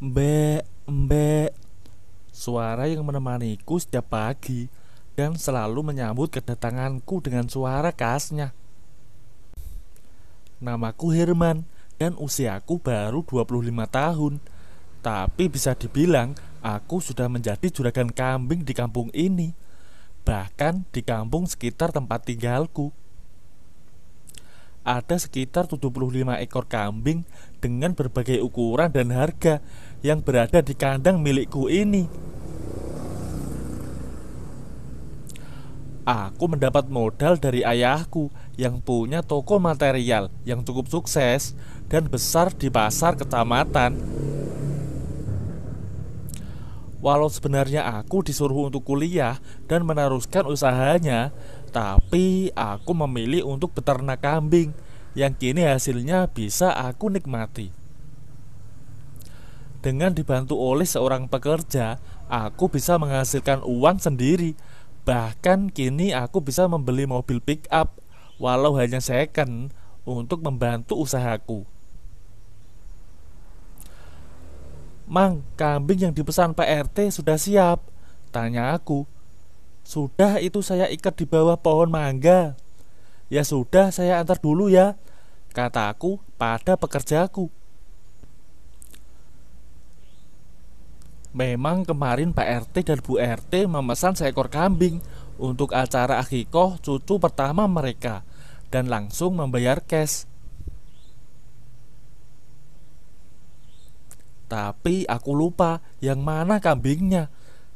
Mbek, mbek. Suara yang menemaniku setiap pagi dan selalu menyambut kedatanganku dengan suara khasnya. Namaku Herman dan usiaku baru 25 tahun. Tapi bisa dibilang aku sudah menjadi juragan kambing di kampung ini, bahkan di kampung sekitar tempat tinggalku. Ada sekitar 75 ekor kambing dengan berbagai ukuran dan harga yang berada di kandang milikku ini. Aku mendapat modal dari ayahku yang punya toko material yang cukup sukses dan besar di pasar kecamatan. Walau sebenarnya aku disuruh untuk kuliah dan meneruskan usahanya, tapi aku memilih untuk beternak kambing yang kini hasilnya bisa aku nikmati. Dengan dibantu oleh seorang pekerja, aku bisa menghasilkan uang sendiri. Bahkan kini aku bisa membeli mobil pick up walau hanya second untuk membantu usahaku. Mang, kambing yang dipesan Pak RT sudah siap? Tanya aku. Sudah, itu saya ikat di bawah pohon mangga. Ya sudah, saya antar dulu ya, kataku pada pekerjaku. Memang kemarin Pak RT dan Bu RT memesan seekor kambing untuk acara akikoh cucu pertama mereka dan langsung membayar cash. Tapi aku lupa yang mana kambingnya,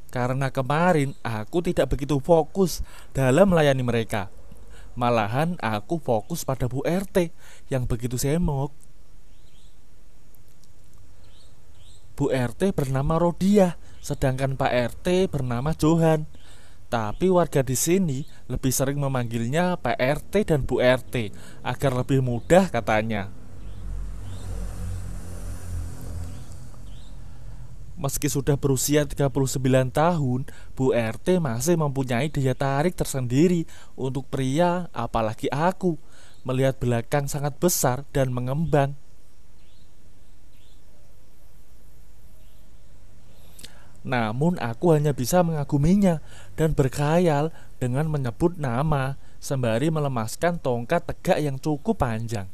karena kemarin aku tidak begitu fokus dalam melayani mereka. Malahan aku fokus pada Bu RT yang begitu semok. Bu RT bernama Rodiah, sedangkan Pak RT bernama Johan. Tapi warga di sini lebih sering memanggilnya Pak RT dan Bu RT agar lebih mudah katanya. Meski sudah berusia 39 tahun, Bu RT masih mempunyai daya tarik tersendiri untuk pria, apalagi aku, melihat belakang sangat besar dan mengembang. Namun aku hanya bisa mengaguminya dan berkhayal dengan menyebut nama sembari melemaskan tongkat tegak yang cukup panjang.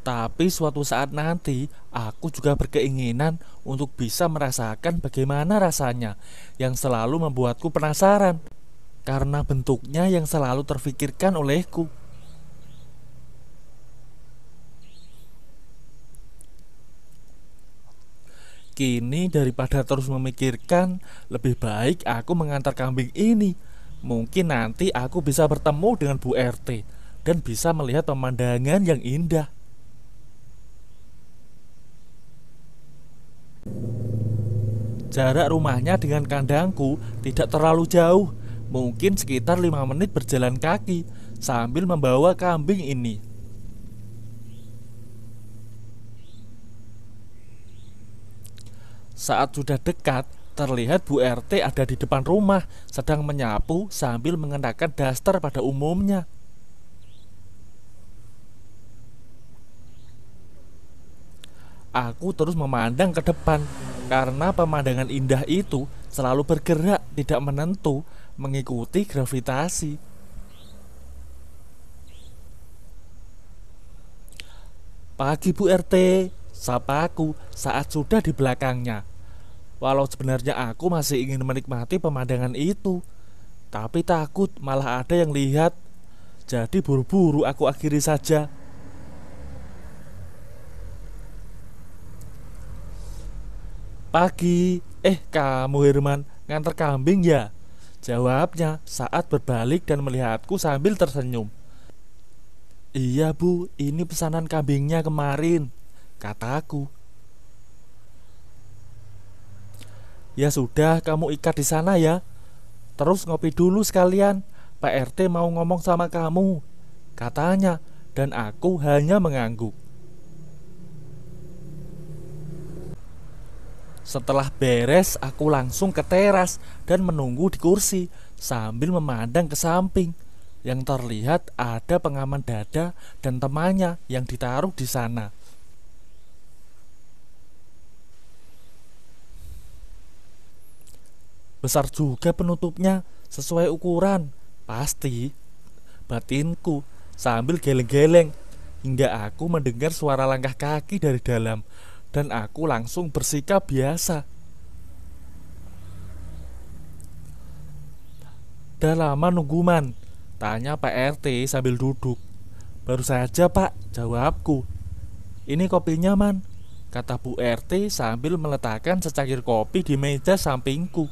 Tapi suatu saat nanti aku juga berkeinginan untuk bisa merasakan bagaimana rasanya yang selalu membuatku penasaran karena bentuknya yang selalu terfikirkan olehku. Kini daripada terus memikirkan, lebih baik aku mengantar kambing ini. Mungkin nanti aku bisa bertemu dengan Bu RT dan bisa melihat pemandangan yang indah. Jarak rumahnya dengan kandangku tidak terlalu jauh, mungkin sekitar 5 menit berjalan kaki sambil membawa kambing ini. Saat sudah dekat, terlihat Bu RT ada di depan rumah, sedang menyapu sambil mengenakan daster pada umumnya. Aku terus memandang ke depan, karena pemandangan indah itu selalu bergerak tidak menentu mengikuti gravitasi. Pagi Bu RT, sapaku saat sudah di belakangnya. Walau sebenarnya aku masih ingin menikmati pemandangan itu, tapi takut malah ada yang lihat. Jadi buru-buru aku akhiri saja. Pagi, kamu Herman, nganter kambing ya? Jawabnya saat berbalik dan melihatku sambil tersenyum. Iya Bu, ini pesanan kambingnya kemarin, kataku. Ya sudah, kamu ikat di sana ya. Terus ngopi dulu sekalian, Pak RT mau ngomong sama kamu, katanya, dan aku hanya mengangguk. Setelah beres, aku langsung ke teras dan menunggu di kursi sambil memandang ke samping. Yang terlihat ada pengaman dada dan temannya yang ditaruh di sana. Besar juga penutupnya, sesuai ukuran. Pasti, batinku sambil geleng-geleng hingga aku mendengar suara langkah kaki dari dalam dan aku langsung bersikap biasa. "Udah lama nunggu man?" tanya Pak RT sambil duduk. "Baru saja Pak," jawabku. "Ini kopinya man," kata Bu RT sambil meletakkan secangkir kopi di meja sampingku.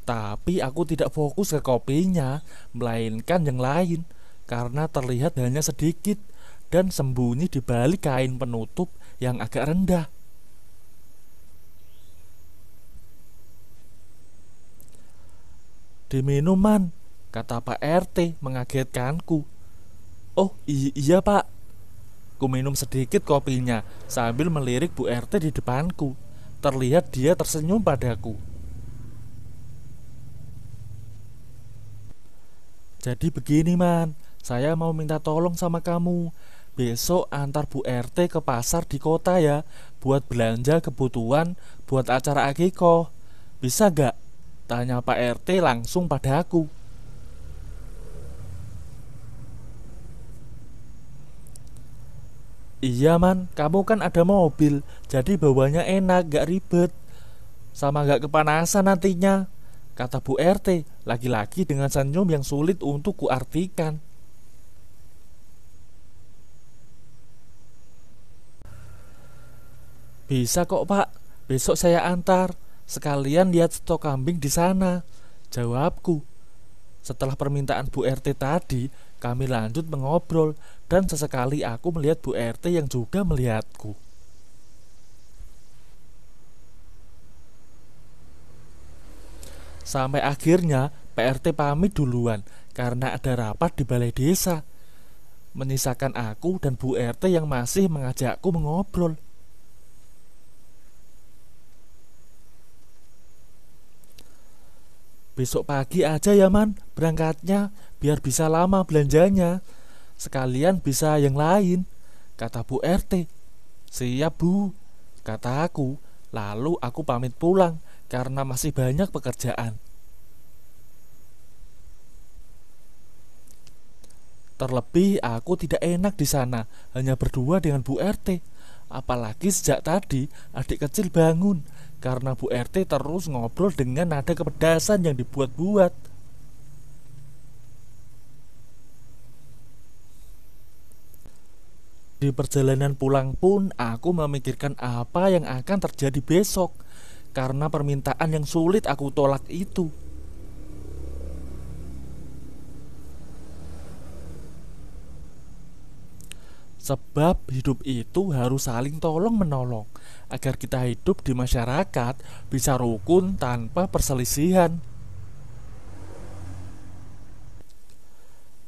Tapi aku tidak fokus ke kopinya, melainkan yang lain, karena terlihat hanya sedikit dan sembunyi di balik kain penutup yang agak rendah. "Diminum man," kata Pak RT mengagetkanku. "Oh iya Pak." Ku minum sedikit kopinya sambil melirik Bu RT di depanku. Terlihat dia tersenyum padaku. "Jadi begini man, saya mau minta tolong sama kamu. Besok antar Bu RT ke pasar di kota ya, buat belanja kebutuhan buat acara akikoh. Bisa gak?" tanya Pak RT langsung padaku. "Iya man, kamu kan ada mobil, jadi bawanya enak, gak ribet. Sama gak kepanasan nantinya," kata Bu RT, lagi-lagi dengan senyum yang sulit untuk kuartikan. "Bisa kok Pak, besok saya antar. Sekalian lihat stok kambing di sana," jawabku. Setelah permintaan Bu RT tadi, kami lanjut mengobrol dan sesekali aku melihat Bu RT yang juga melihatku. Sampai akhirnya Pak RT pamit duluan karena ada rapat di balai desa, menyisakan aku dan Bu RT yang masih mengajakku mengobrol. "Besok pagi aja ya man berangkatnya, biar bisa lama belanjanya. Sekalian bisa yang lain," kata Bu RT. "Siap Bu," kata aku. Lalu aku pamit pulang karena masih banyak pekerjaan. Terlebih aku tidak enak di sana, hanya berdua dengan Bu RT. Apalagi sejak tadi adik kecil bangun karena Bu RT terus ngobrol dengan nada kepedasan yang dibuat-buat. Di perjalanan pulang pun aku memikirkan apa yang akan terjadi besok karena permintaan yang sulit aku tolak itu. Sebab hidup itu harus saling tolong-menolong agar kita hidup di masyarakat bisa rukun tanpa perselisihan.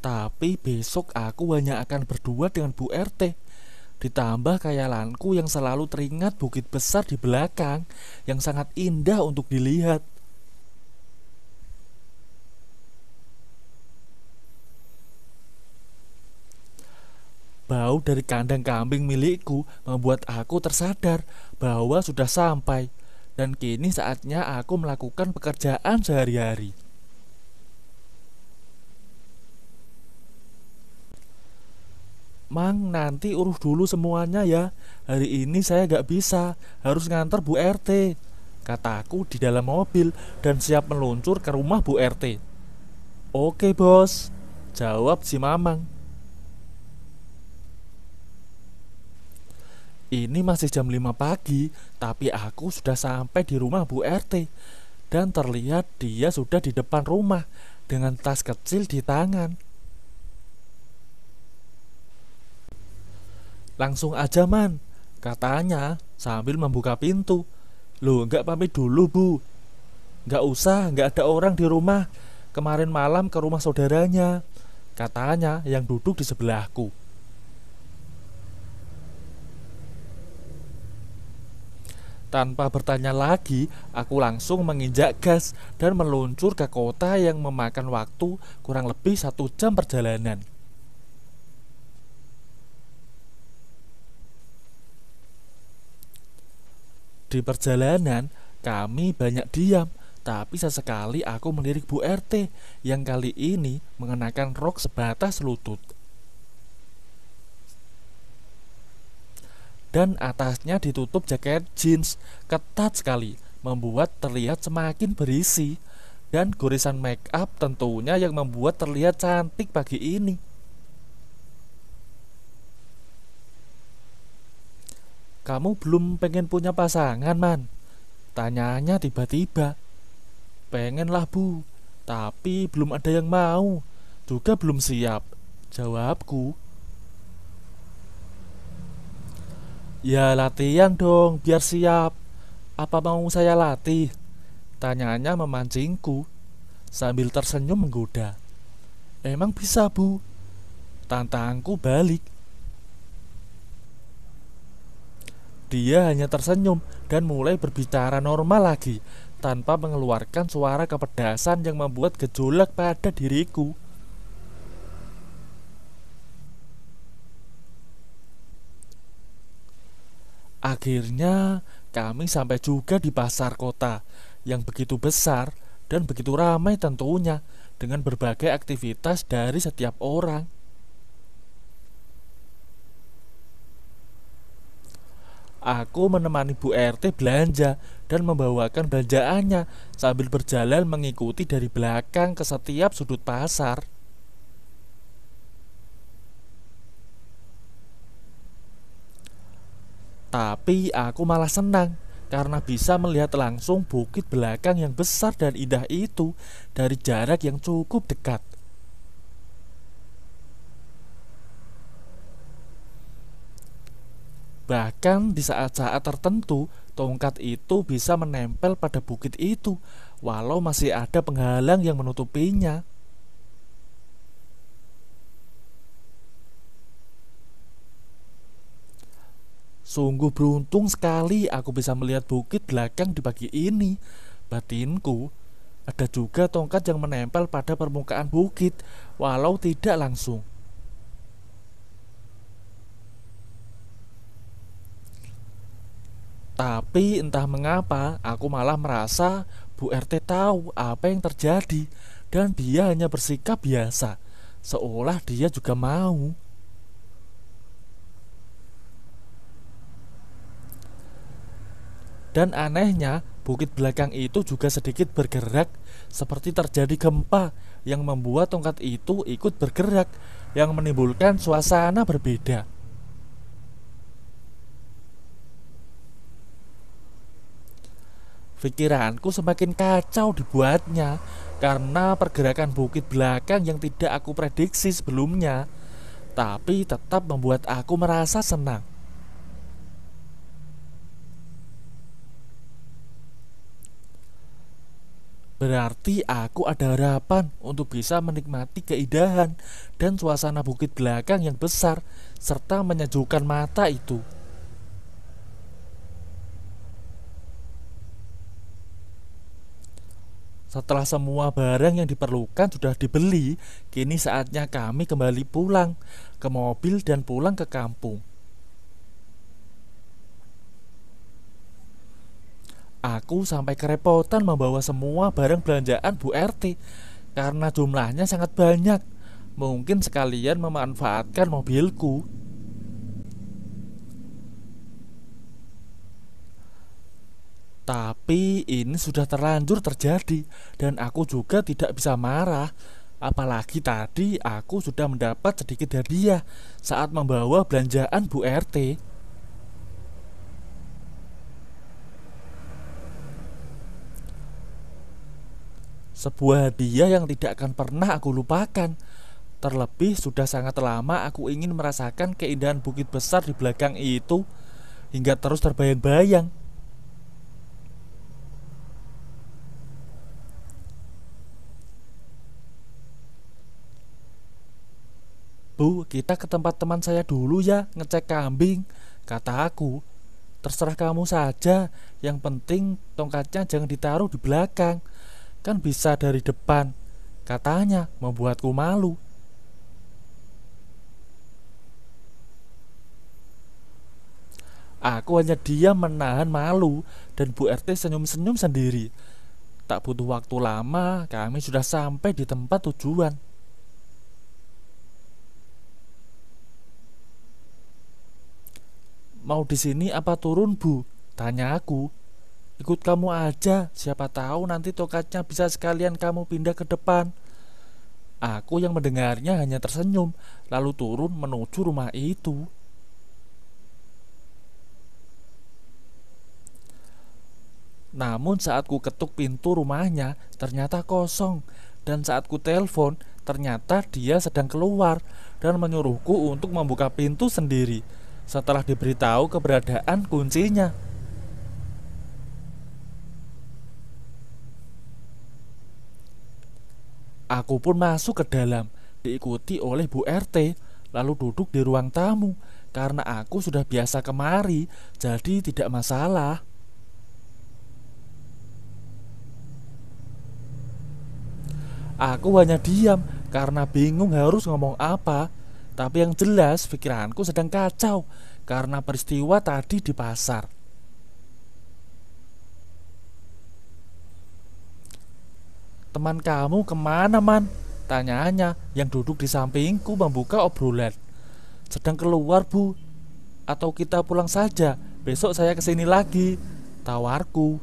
Tapi besok aku hanya akan berdua dengan Bu RT. Ditambah khayalanku yang selalu teringat bukit besar di belakang yang sangat indah untuk dilihat. Bau dari kandang kambing milikku membuat aku tersadar bahwa sudah sampai, dan kini saatnya aku melakukan pekerjaan sehari-hari. "Mang, nanti urus dulu semuanya ya. Hari ini saya gak bisa, harus nganter Bu RT," kataku di dalam mobil dan siap meluncur ke rumah Bu RT. "Oke bos," jawab si Mamang. Ini masih jam 5 pagi, tapi aku sudah sampai di rumah Bu RT. Dan terlihat dia sudah di depan rumah dengan tas kecil di tangan. "Langsung aja man," katanya sambil membuka pintu. "Loh, nggak pamit dulu Bu?" "Nggak usah, nggak ada orang di rumah. Kemarin malam ke rumah saudaranya," katanya yang duduk di sebelahku. Tanpa bertanya lagi, aku langsung menginjak gas dan meluncur ke kota yang memakan waktu kurang lebih 1 jam perjalanan. Di perjalanan, kami banyak diam, tapi sesekali aku melirik Bu RT yang kali ini mengenakan rok sebatas lutut. Dan atasnya ditutup jaket jeans ketat sekali, membuat terlihat semakin berisi. Dan goresan make up tentunya yang membuat terlihat cantik pagi ini. Kamu belum pengen punya pasangan, Man? Tanyanya tiba-tiba. Pengen lah, Bu, tapi belum ada yang mau. Juga belum siap, jawabku. Ya latihan dong biar siap. Apa mau saya latih? Tanyanya memancingku sambil tersenyum menggoda. Emang bisa, Bu? Tantangku balik. Dia hanya tersenyum dan mulai berbicara normal lagi, tanpa mengeluarkan suara kepedasan yang membuat gejolak pada diriku. Akhirnya kami sampai juga di pasar kota yang begitu besar dan begitu ramai tentunya, dengan berbagai aktivitas dari setiap orang. Aku menemani Bu RT belanja dan membawakan belanjaannya sambil berjalan mengikuti dari belakang ke setiap sudut pasar. Tapi aku malah senang karena bisa melihat langsung bukit belakang yang besar dan indah itu dari jarak yang cukup dekat. Bahkan di saat-saat tertentu, tongkat itu bisa menempel pada bukit itu, walau masih ada penghalang yang menutupinya. Sungguh beruntung sekali aku bisa melihat bukit belakang di pagi ini. Batinku, ada juga tongkat yang menempel pada permukaan bukit, walau tidak langsung. Tapi entah mengapa, aku malah merasa Bu RT tahu apa yang terjadi dan dia hanya bersikap biasa, seolah dia juga mau. Dan anehnya, bukit belakang itu juga sedikit bergerak, seperti terjadi gempa yang membuat tongkat itu ikut bergerak, yang menimbulkan suasana berbeda. Pikiranku semakin kacau dibuatnya karena pergerakan bukit belakang yang tidak aku prediksi sebelumnya, tapi tetap membuat aku merasa senang. Berarti aku ada harapan untuk bisa menikmati keindahan dan suasana bukit belakang yang besar serta menyejukkan mata itu. Setelah semua barang yang diperlukan sudah dibeli, kini saatnya kami kembali pulang ke mobil dan pulang ke kampung. Aku sampai kerepotan membawa semua barang belanjaan Bu RT karena jumlahnya sangat banyak. Mungkin sekalian memanfaatkan mobilku. Tapi ini sudah terlanjur terjadi dan aku juga tidak bisa marah. Apalagi tadi aku sudah mendapat sedikit hadiah saat membawa belanjaan Bu RT. Sebuah hadiah yang tidak akan pernah aku lupakan. Terlebih sudah sangat lama aku ingin merasakan keindahan bukit besar di belakang itu hingga terus terbayang-bayang. Bu, kita ke tempat teman saya dulu ya, ngecek kambing, kata aku. Terserah kamu saja, yang penting tongkatnya jangan ditaruh di belakang. Kan bisa dari depan. Katanya membuatku malu. Aku hanya diam menahan malu dan Bu RT senyum-senyum sendiri. Tak butuh waktu lama, kami sudah sampai di tempat tujuan. Mau di sini apa turun, Bu? Tanya aku. Ikut kamu aja, siapa tahu nanti tongkatnya bisa sekalian kamu pindah ke depan. Aku yang mendengarnya hanya tersenyum, lalu turun menuju rumah itu. Namun saat ku ketuk pintu rumahnya, ternyata kosong. Dan saat ku telepon, ternyata dia sedang keluar dan menyuruhku untuk membuka pintu sendiri setelah diberitahu keberadaan kuncinya. Aku pun masuk ke dalam, diikuti oleh Bu RT, lalu duduk di ruang tamu. Karena aku sudah biasa kemari, jadi tidak masalah. Aku hanya diam karena bingung harus ngomong apa. Tapi yang jelas pikiranku sedang kacau karena peristiwa tadi di pasar. Teman kamu kemana, Man? Tanyanya yang duduk di sampingku membuka obrolan. Sedang keluar, Bu. Atau kita pulang saja, besok saya kesini lagi, tawarku.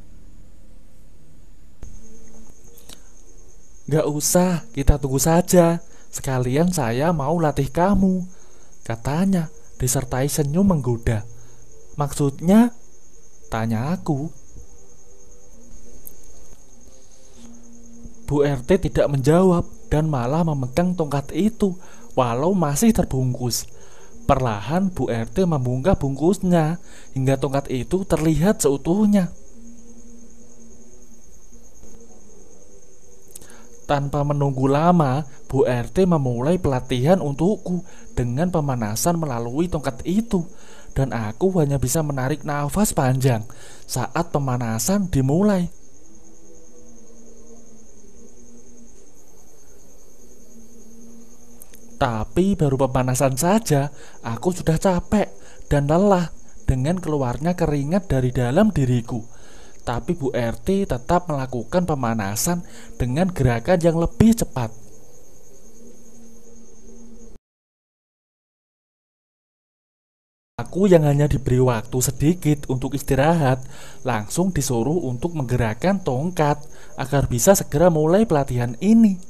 Gak usah, kita tunggu saja. Sekalian saya mau latih kamu, katanya disertai senyum menggoda. Maksudnya? Tanya aku. Bu RT tidak menjawab dan malah memegang tongkat itu walau masih terbungkus. Perlahan Bu RT membuka bungkusnya hingga tongkat itu terlihat seutuhnya. Tanpa menunggu lama, Bu RT memulai pelatihan untukku dengan pemanasan melalui tongkat itu. Dan aku hanya bisa menarik nafas panjang saat pemanasan dimulai. Tapi baru pemanasan saja, aku sudah capek dan lelah dengan keluarnya keringat dari dalam diriku. Tapi Bu RT tetap melakukan pemanasan dengan gerakan yang lebih cepat. Aku yang hanya diberi waktu sedikit untuk istirahat, langsung disuruh untuk menggerakkan tongkat agar bisa segera mulai pelatihan ini.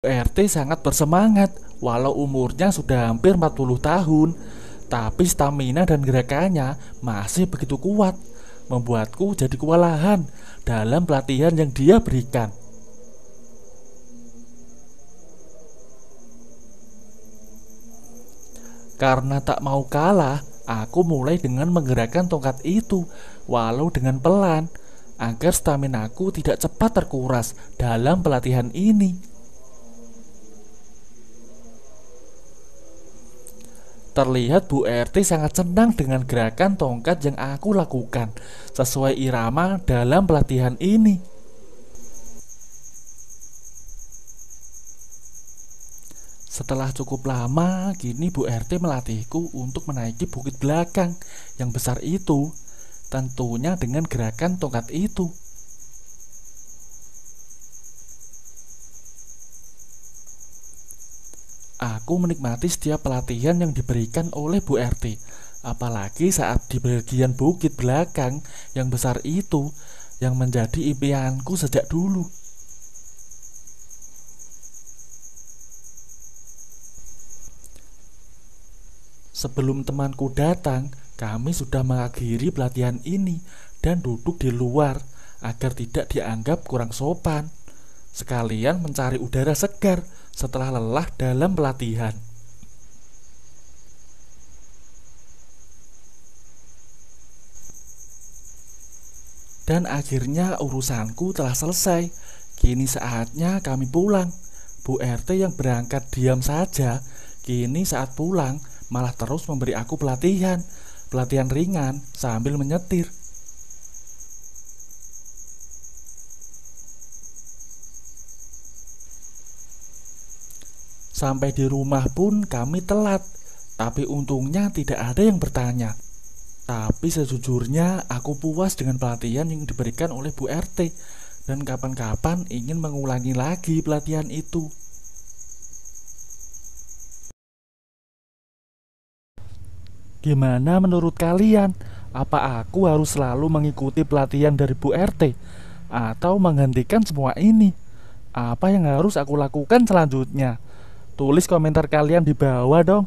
Bu RT sangat bersemangat walau umurnya sudah hampir 40 tahun. Tapi stamina dan gerakannya masih begitu kuat, membuatku jadi kewalahan dalam pelatihan yang dia berikan. Karena tak mau kalah, aku mulai dengan menggerakkan tongkat itu walau dengan pelan agar staminaku tidak cepat terkuras dalam pelatihan ini. Terlihat Bu RT sangat senang dengan gerakan tongkat yang aku lakukan sesuai irama dalam pelatihan ini. Setelah cukup lama, kini Bu RT melatihku untuk menaiki bukit belakang yang besar itu, tentunya dengan gerakan tongkat itu. Aku menikmati setiap pelatihan yang diberikan oleh Bu RT, apalagi saat di bagian bukit belakang yang besar itu yang menjadi impianku sejak dulu. Sebelum temanku datang, kami sudah mengakhiri pelatihan ini dan duduk di luar agar tidak dianggap kurang sopan. Sekalian mencari udara segar setelah lelah dalam pelatihan. Dan akhirnya urusanku telah selesai. Kini saatnya kami pulang. Bu RT yang berangkat diam saja, kini saat pulang malah terus memberi aku pelatihan ringan sambil menyetir. Sampai di rumah pun kami telat, tapi untungnya tidak ada yang bertanya. Tapi sejujurnya aku puas dengan pelatihan yang diberikan oleh Bu RT dan kapan-kapan ingin mengulangi lagi pelatihan itu. Gimana menurut kalian? Apa aku harus selalu mengikuti pelatihan dari Bu RT atau menghentikan semua ini? Apa yang harus aku lakukan selanjutnya? Tulis komentar kalian di bawah dong.